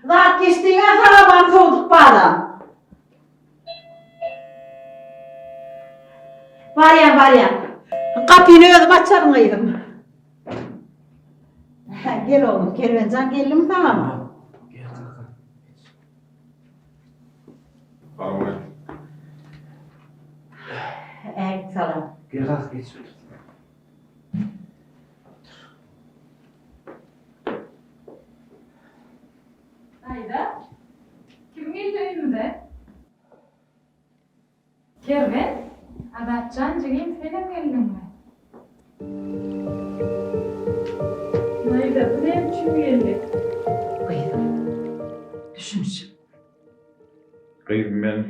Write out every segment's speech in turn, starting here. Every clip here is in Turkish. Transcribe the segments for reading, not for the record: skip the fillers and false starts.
Zat geçtiğine saraban soğuduk bana. Var ya. Kapıyı ödüm açarım aydım. Gel oğlum, kervancan geldim tamam mı? Gel kanka. Tamam. Evet salam. Gel kanka geç. Hayda. Kim geldi evimize? Kerven. Adatcan cigin senin geldin mi? Hayda bu ne biçim geldi? Buyurun. Düşünsün. Kıyım ben.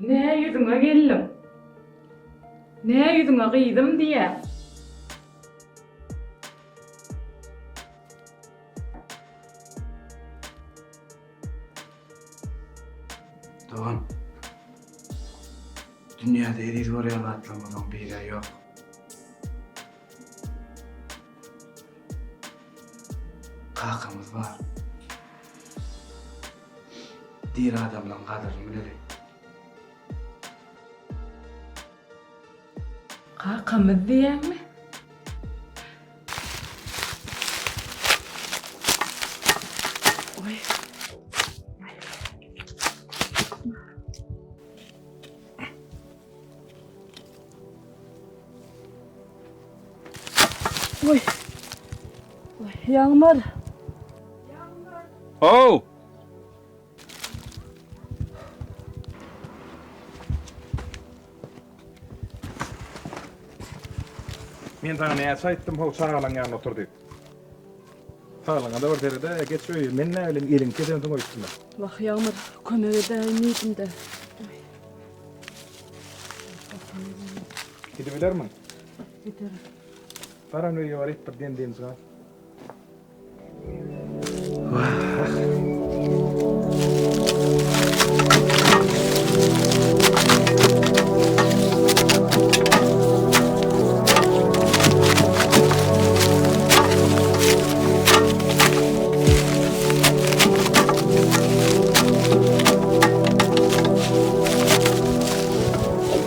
Ne yüzüne geldim? Ne yüzüne kıydım diye. Doğan. Dünyada eril oraya atlamadan bir yer yok. Kalkamız var. Diğer adamla kadrini bilelim. Kalkamız diyen mi? Oy. Oy. Oy, yağmur. Oh! Men sana näçe aýtdym, ho sağlaň ýanyna oturdy. Sağlaňa da bir derede geçiyor. Men näle elin keden soň oýtdym. Bak yağmur kömege değmeydim de. Gidi bilermi? Giderim. Paranoya var hep bir den sana.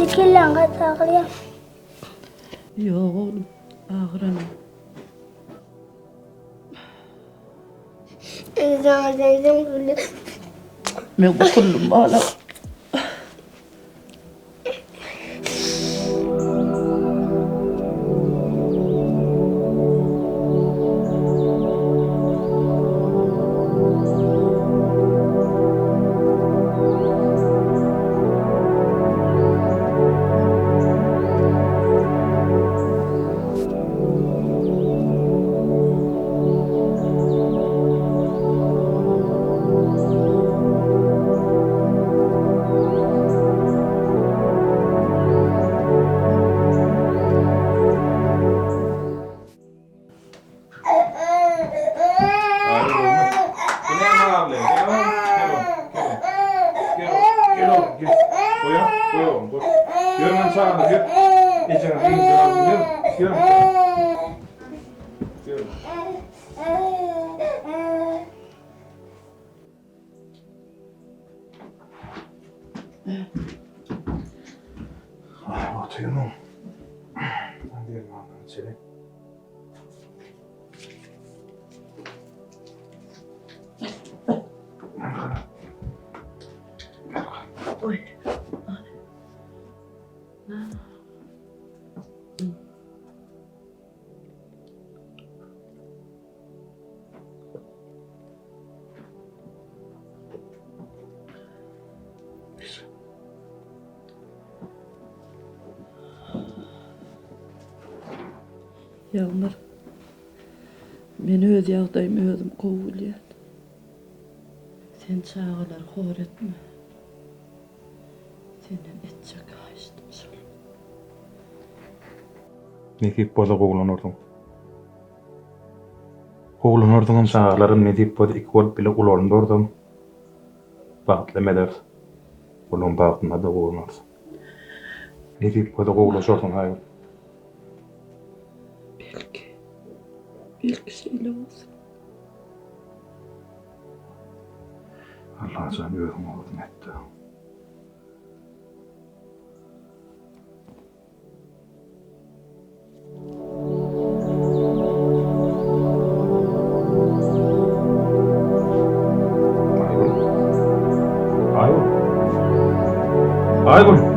Dikillen katağılıyor. Yok oğlum ağrına. Zangzangzang böyle. Ben kullum bana. Bu ne abi? Gel. Koy. Görmen sağına gel. Ecen gel. Oturuyor mu? Hadi gelin abi içeri. Oy. Yağmur. Beni öz yağdayım özüm kovuluyat. Sen çağılar hor etme. Senden etçek açtım sol. Ne deyip boza kovlanırdın? Kovlanırdın çağlarım ne deyip boza iki olup bile ulanırdın. Bağıtlemeder. Onun bağıtına da kovlanırdın. Ne deyip boza kovlaşırdın hayır. Belki şöyle olsun. Allah sen özüm oldun etti. Aygun.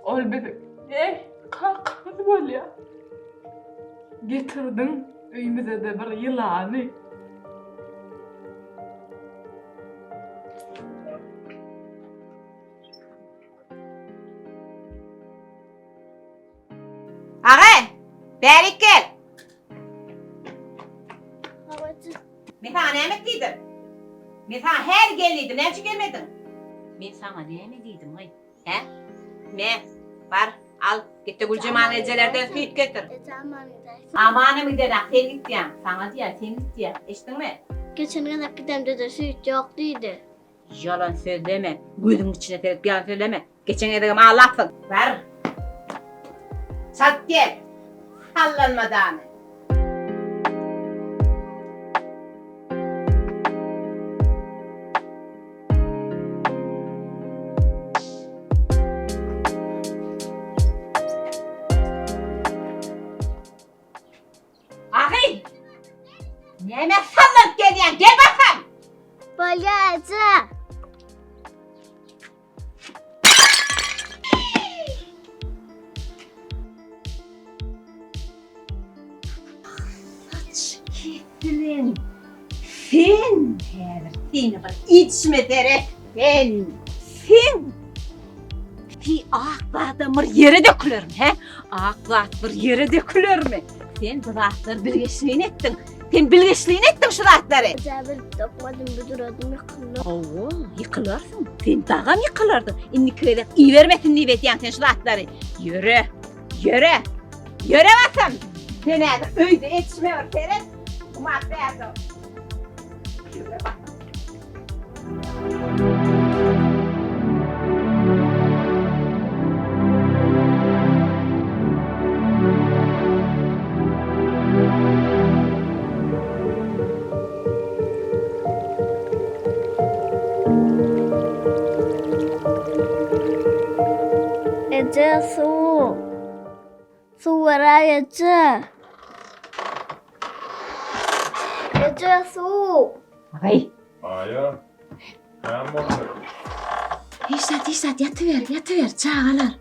Ol bizi. Kalk hadi bol ya. Getirdin üyümüze de bir yılanı. Ağa, beri gel. Babacığım. Ben sana ne emekliydim? Ben sana her geliydim, ne için gelmedin? Ben sana ne emekliydim ay? He? Ne? Var, al. Git de Gülcemal ecelerden süt getir. Tamam. Amanı mı dedi, sen git ya. Sana diye, sen git ya. İçtin mi? Geçen kadar gidemde de süt yoktuydu. Yalan söyleme. Gözün içine terip yalan söyleme. Geçen edem ağlattın. Ver. Sat gel. Sallanmadan. Ahi! Neme sallanıp geliyorsun? Gel bakalım. Balyacı. Kesin. Sen her seni bak içme derek. Sen. Bir ağıklardan bir yere dökülür mü he? Ağıklar bir yere dükülür mü? Sen bu ağıkları bilgeçliğini ettin. Sen bilgeçliğini ettin şu ağıkları. Acaba dokmadım bir duradım yıkılır. Oo, yıkılırsın. Sen dağım yıkılırdın. İnni köyde iyi vermesin diye betiyen sen şu ağıkları. Yürü. Yürü. Yürü basın. Sen hadi öyde etişme var senin. Bu madde yazdı. Yürü bak. Ece su. Su var Ece. Ece su. Ay. Aya. Ben mi oldu? İşte yatıver çağalar.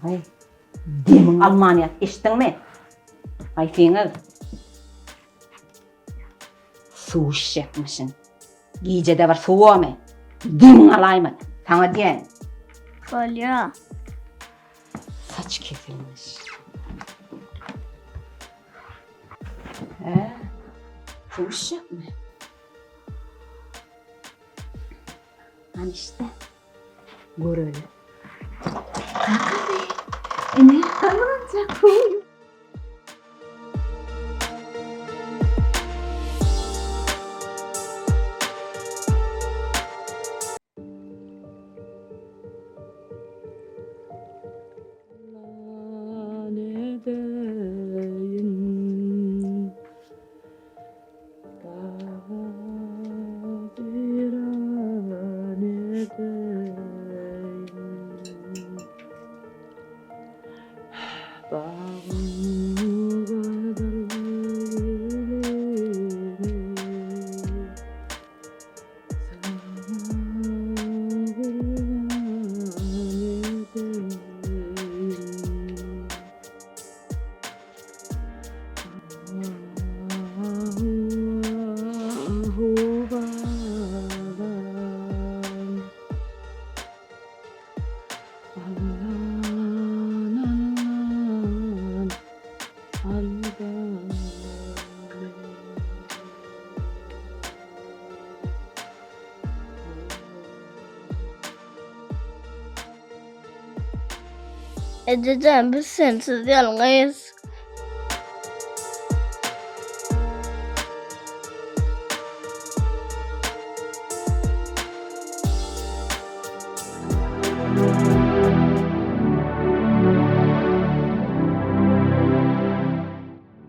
Ay. Demin Almanya içtin mi? Ay Fingir. Su içecekmişsin. Giyce de var su var mı? Demin alayım. Sana diyen. Balya. Saç kesilmiş. Su içecek mi? Hani işte. Gör öyle. Ne kalacak bu? Ececan biz sensiz yalnız.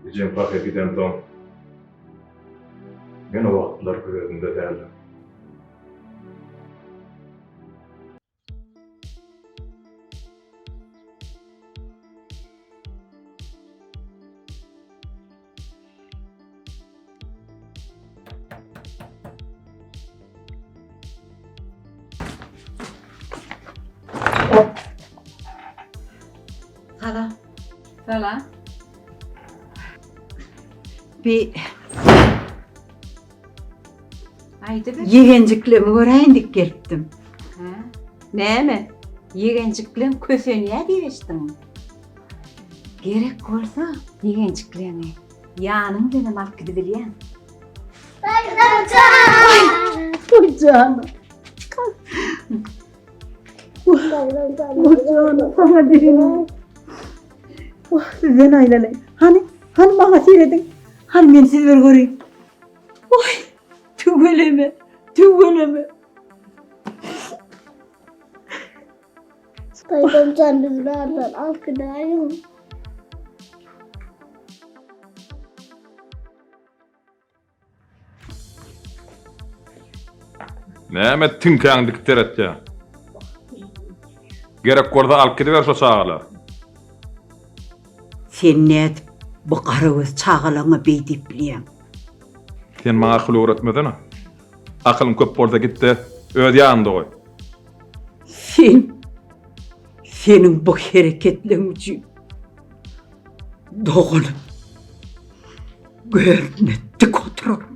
Ecem paketinden ton. Men o wagtlar gözümde däldim. Hala Sala. bir Haydi bir. yegenciklerimi göreyim dik geldim. Ha? Näme? Yegenciklerim köseniye diýeşdiň. Gerek bolsa yegenciklerimi ýanyň bilen alyp gidebilýän. Canım. Canım sana derim. Sizden ayrılayım. Hani bana seyredin. Hani ben sizi göreyim. Oy, tüveleme. Dayım sen biz nereden al gideyim. Näme tünkäňdik teretýä? Gerek bolsa alyp gidiber şo çağalar. Sen ne bu qaragöz çağalana beýdip bilýän. Sen maňa akıl öğretmedin. Akylyň köp bolsa gitdi, öz ýanynda goý. Senin bu hareketlerin için doğulup görüne dik oturarım.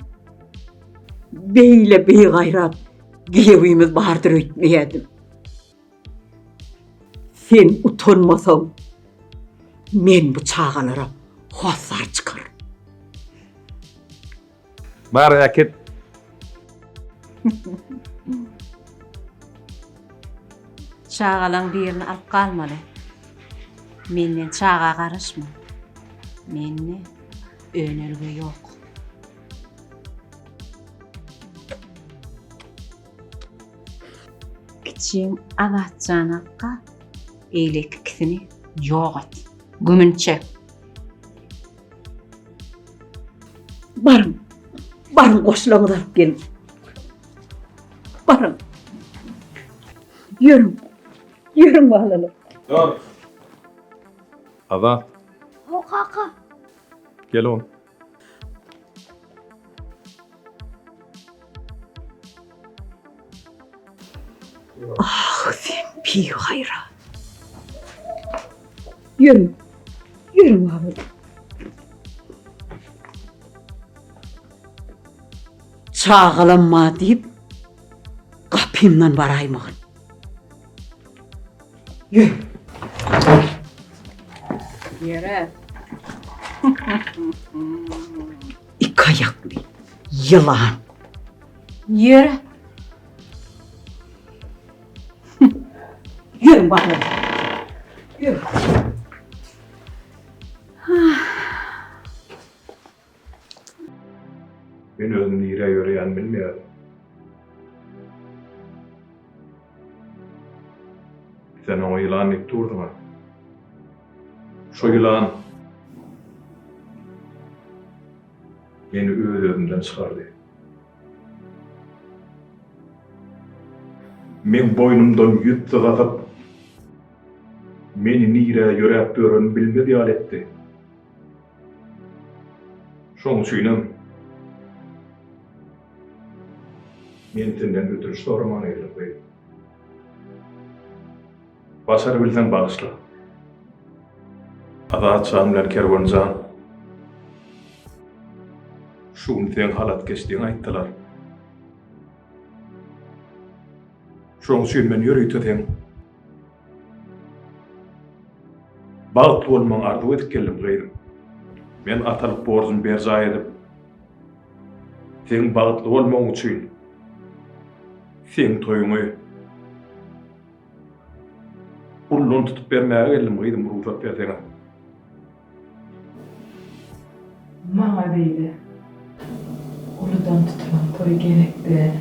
Beyle gayrat giyevimiz bardır ötmeyedim. Sen utanmasan men bu çağalara hosar çıkarım. Bari eket. Çağalaň birini alyp galmaly. Menden çağa garaşma. Menne önelge ýok. Kiçiň Agatjanakka eýlekisini ýok et. Gümünçe. Barın koşulaňyzy alyp gelin. Barın. Yürün bahlalar. Dur. Azat, O kaka. gel oğlum. Ah sen bir hayra. Yürün bahlalar. Çağılanma deyip kapımdan varaymağın. Yürü. Yere. İki ayaklı yılan. Yere. Yürü bakalım. Yürü. Ben özüm nire yöreyen bilmiyorum. Sen o yılan ip durdun ha. Şu yılan beni öz özümden çıkardı. Men boynumdan yüttü katıp meni nire yörep börün bilmedi aletti. Şoň üçinem men senden ötürü soraman eýlip. Başarı bilsen bağışla. Azat şamlar kervancan. Şun sen halat geçtiğin aýtdylar. Şoň üçin men ýöreýtdim. Bagat bolmaň arzuw edip geldim gaýrym. Men atalyk borjum berja edip sen bagatly bolmaň üçin sen toýuňy Ullun tutup bermäge geldim, gydym ruhsat berseňiz. Maňa beýle. Uludan tutulan toy gerekdi.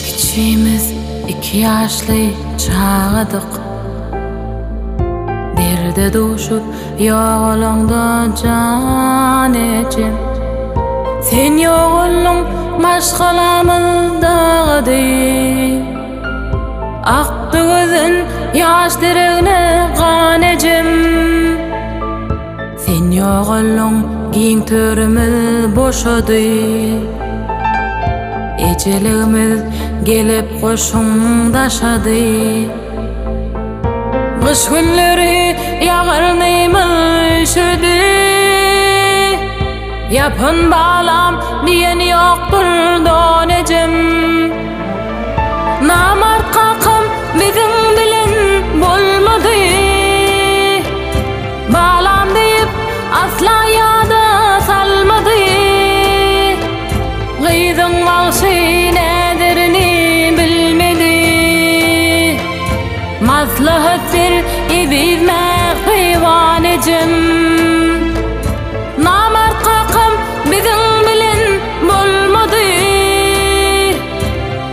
Kiçimiz 2 ýaşly çağadyk. Derde duşup ýoğulanda jan ejim. Sen ýoğuluň maşgalamyzdagdy. Akdy gözün ýaş deregine gan ejim. Sen ýoğuluň giň törümiz boşady. Ejeligimiz gelip koşundaşady. Kış günleri ýağarnymyz üşüdi. Yapın balam diýen ýokdur donejim. Namart kakam biziň bilen bolmady. Balam diýip asla ýada salmady. Gyzyň bagşy näderini bilmedi. Maslahat ver ibizme hywan ejim. Namart kakam biziň bilen bolmady.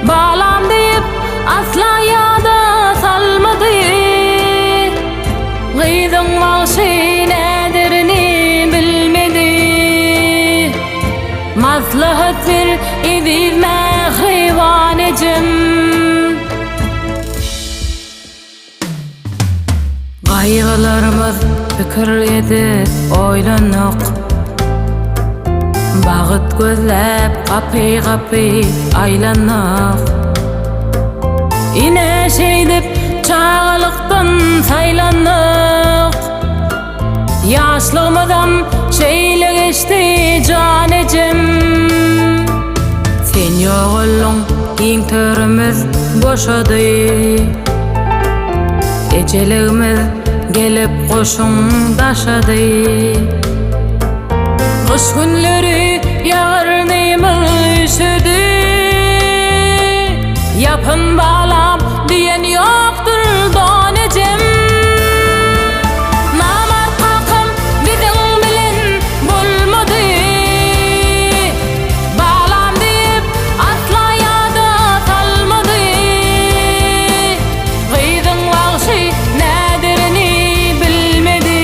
Balam diýip asla ýada salmady. Gyzyň bagşy näderini bilmedi. Maslahat ver ibizme hywan ejim. Gaýgylarymyz pikir edip oýlanyk. Bagyt gözläp gapy aýlanyk. Ine şeýdip çağalykdan saýlanyk. Ýaşlygymyzam şeýle geçti jan ejim. Sen ýoğuluň giň törümiz boşady. Ejeligimiz gelip koşundaşady. Kış günleri ýağarnymyz üşüdi. Yapın balam diýen ýokdur donejim. Namart kakam biziň bilen bolmady. Balam diýip asla ýada salmady. Gyzyň bagşy näderini bilmedi.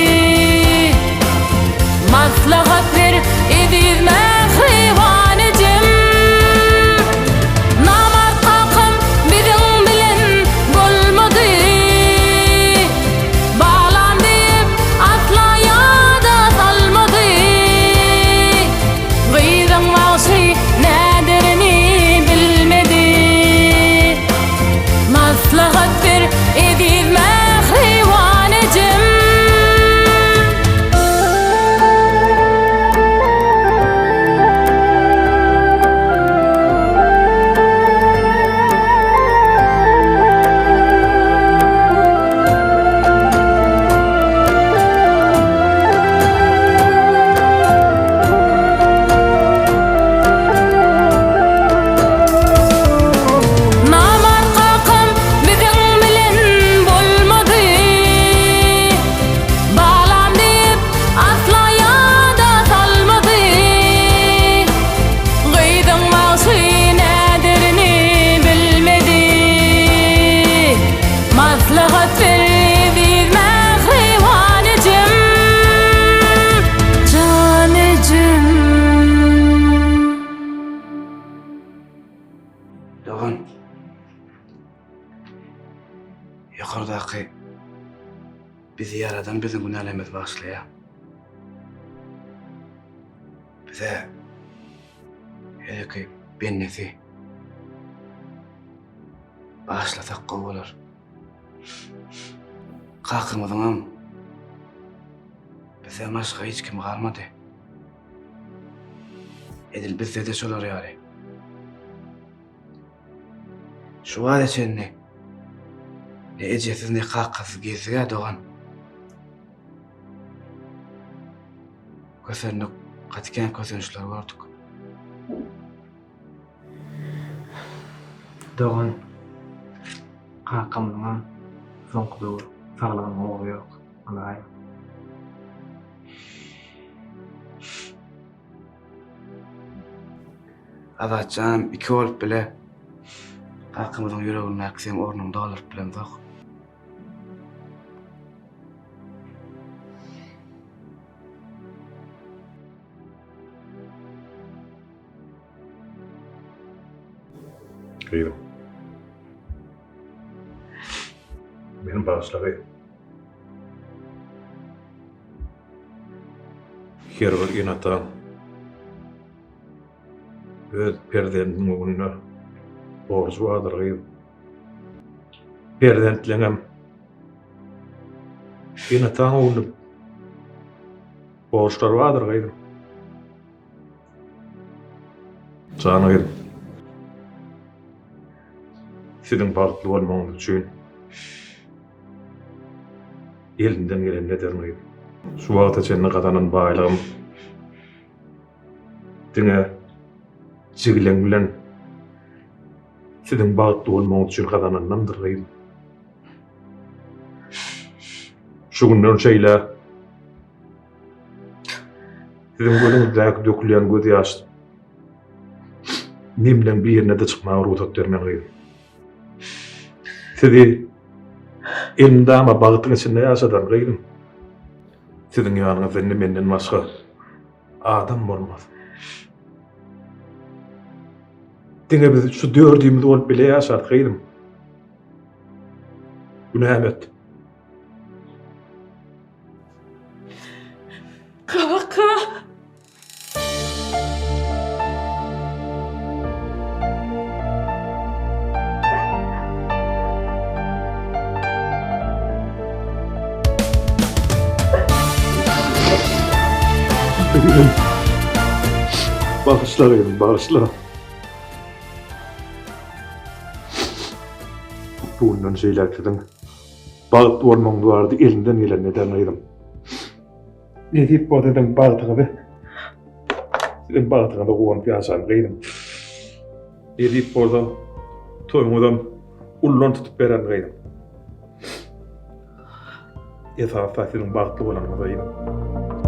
Maslahat ver ibizme hywan ejim. Namart kakam biziň bilen bolmady. Balam diýip asla ýada salmady. Gyzyň bagşy näderini bilmedi. Maslahat ver ibizme hywan ejim. Namart kakam biziň bilen bolmady. Balam diýip asla ýada salmady. Gyzyň bagşy näderini bilmedi. Maslahat ver ibizme hywan ejim. Jan ejim. Doğan. Yukarıdaki bizi yaradan bizim günahlarımız bağışlaya. Bize hele ki bennesi bağışlasak kovalar. Kalkımızın bize başka hiç kim kalmadı. Edil bizde de şolar ýaly. Şu wada çenni. Ne ejesiz ne kakasız gezige dogan. Kösörnü katiken kösönüşler gördük. Doğan kakamdan zonqdur sağlam oğlu yok. Alay. Azatcan iki olup bile kakymyzyň ýüregine aksem ornunda alyp bilen zok. Kıydım. Benim bağışları. Her bir inatan öz perdenin önüne borcu vardır kıydım. Perdentlenem inatan önüne borçlar vardır kıydım. Sana kıydım. Sizin bagtly bolmagyňyz üçin elinden gelen nedermeydi. Şu wagta çenni gadanyn baýlygym diňe çigilen bilen sizin bagtly bolmagyňyz üçin gadananamdyr gaýdy. Şu günden şeýle sizin gönüňizdäki dökülýän göz ýaş nimden bir ýerine de çykmagy ruhsat bermen gaýdy. Sizi elimde ama bağıtın içinde yaşadan gaýdym. Sizin ýanyňyzda menden başga adam bolmaz. Diňe biz şu dördüýümüz bolup bile ýaşadyk gaýdym. Günämet. Kaka. Bağışla gaýdym, bağışla. Bundan şeyler sizin bağıt bolmagyňyz bardy, elinden gelen neden gaýdym. Ne diýip bolsaň bağıtyňyzy sizin bağıtyňyza gowup ýaşan gaýdym. Ne diýip bolsa toýuňyzdan ullan tutup beren gaýdym. Esasy sizin bağıtly bolanyňyz gaýdym.